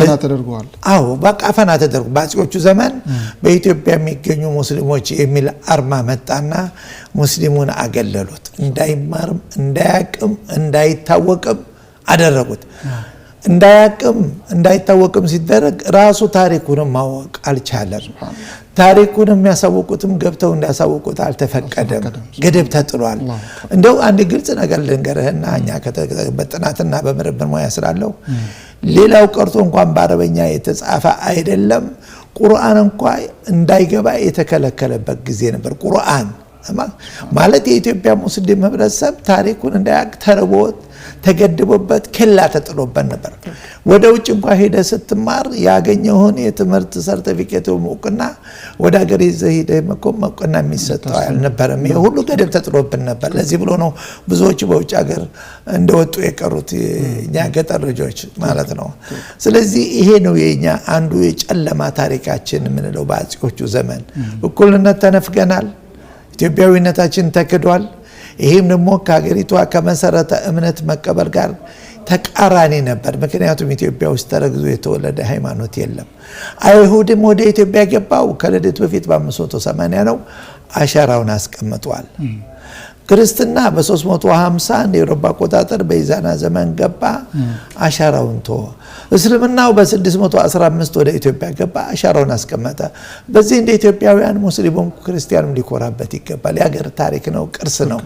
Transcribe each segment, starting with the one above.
አፈና ተደርጓል አዎ በቃ አፈና ተደርጎ ባጽዮቹ ዘመን በኢትዮጵያ የሚገኙ ሙስሊሞች የሚል አርማ መጣና ሙስሊሙን አገለሉት እንዳይማርም እንዳያቅም እንዳይታወቅም አደረጉት እንዳይታወቅም ሲደረግ ራሱ ታሪኩን ማወቅ አልቻለም ታሪኩን የሚያሳውቁትም ገብተው እንዲያሳውቁት አልተፈቀደም ገደብ ተጥሏል እንደው አንድ ግልጽ ነገር ልንገርህና እኛ ከተበጥናትና በምርምር ሙያ ስላለው ሌላው ቀርቶ እንኳን በአረበኛ የተጻፈ አይደለም ቁርአን እንኳን እንዳይገባ የተከለከለበት ጊዜ ነበር ቁርአን ማለት የኢትዮጵያ ሙስሊም ህብረተሰብ ታሪኩን እንዳያቅ ተርቦት ተገድቦበት ከላ ተጥሎበት ነበር ወደ ውጭ እንኳን ሄደ ስትማር ያገኘውን የትምህርት ሰርቲፊኬት ወሙቅና ወደ ሀገር ይዘህ መቆምና የሚሰጠው አልነበረም ይሄ ሁሉ ገደብ ተጥሎበት ነበር ለዚህ ብሎ ነው ብዙዎች በውጭ ሀገር እንደወጡ የቀሩት እኛ ገጠር ልጆች ማለት ነው ስለዚህ ይሄ ነው የኛ አንዱ የጨለማ ታሪካችን ምን ነው ባጽዮቹ ዘመን እኩልነት ተነፍገናል ኢትዮጵያዊነታችን ተክዷል ይሄም ደግሞ ከሀገሪቷ ከመሰረተ እምነት መቀበል ጋር ተቃራኒ ነበር ምክንያቱም ኢትዮጵያ ውስጥ ተረግዞ የተወለደ ሃይማኖት የለም አይሁድም ወደ ኢትዮጵያ ገባው ከልደት በፊት በ580 ነው አሻራውን አስቀምጧል ክርስትና በ350 እንደ አውሮፓ አቆጣጠር በኢዛና ዘመን ገባ አሻራውን ተወ እስልምናው በ615 ወደ ኢትዮጵያ ገባ አሻራውን አስቀመጠ በዚህ እንደ ኢትዮጵያውያን ሙስሊሙም ክርስቲያኑም ሊኮራበት ይገባል የሀገር ታሪክ ነው ቅርስ ነው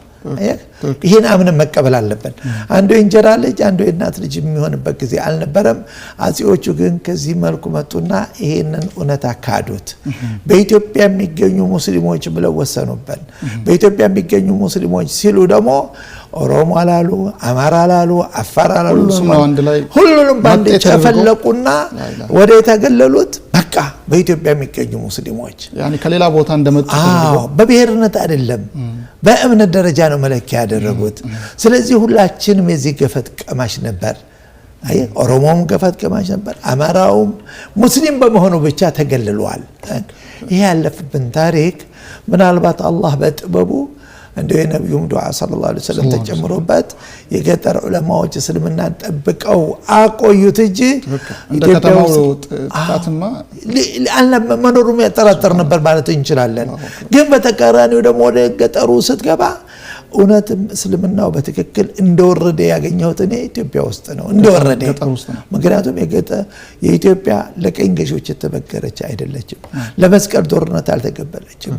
ይሄን አምነን መቀበል አለብን አንዱ እንጀራ ልጅ አንዱ የእናት ልጅ የሚሆንበት ጊዜ አልነበረም አጼዎቹ ግን ከዚህ መልኩ መጡና ይሄንን እውነት አካዱት በኢትዮጵያ የሚገኙ ሙስሊሞች ብለው ወሰኑበት በኢትዮጵያ የሚገኙ ሙስሊሞች ሲሉ ደግሞ ኦሮሞ አላሉ አማራ አላሉ አፋር አላሉ ሁሉንም ባንድ ተፈለቁና ወደ የተገለሉት በቃ በኢትዮጵያ የሚገኙ ሙስሊሞች ያኒ ከሌላ ቦታ እንደመጡ በብሔርነት አይደለም በእምነት ደረጃ ነው መለኪያ ያደረጉት ስለዚህ ሁላችንም የዚህ ገፈት ቀማሽ ነበር አይ ኦሮሞም ገፈት ቀማሽ ነበር አማራውም ሙስሊም በመሆኑ ብቻ ተገልሏል ይሄ ያለፈብን ታሪክ ምናልባት አላህ በጥበቡ እንደ የነብዩም ዱዓ ሰለላሁ ዐለይሂ ወሰለም ተጨምሮበት የገጠር ዑለማዎች እስልምናን ጠብቀው አቆዩት እንጂ እንደከተማው ጥቃትማ መኖሩም ያጠራጠር ነበር ማለት እንችላለን ግን በተቃራኒው ደግሞ ወደ ገጠሩ ስትገባ እውነትም እስልምናው በትክክል እንደወረደ ያገኘሁት እኔ ኢትዮጵያ ውስጥ ነው እንደወረደ ምክንያቱም የኢትዮጵያ ለቀኝ ገዢዎች የተበገረች አይደለችም ለመስቀል ጦርነት አልተገበለችም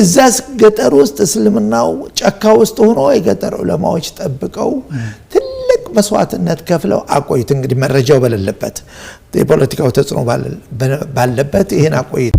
እዛስ ገጠር ውስጥ እስልምናው ጫካ ውስጥ ሆኖ የገጠር ዑለማዎች ጠብቀው ትልቅ መስዋዕትነት ከፍለው አቆይት እንግዲህ መረጃው በሌለበት የፖለቲካው ተጽዕኖ ባለበት ይሄን አቆይት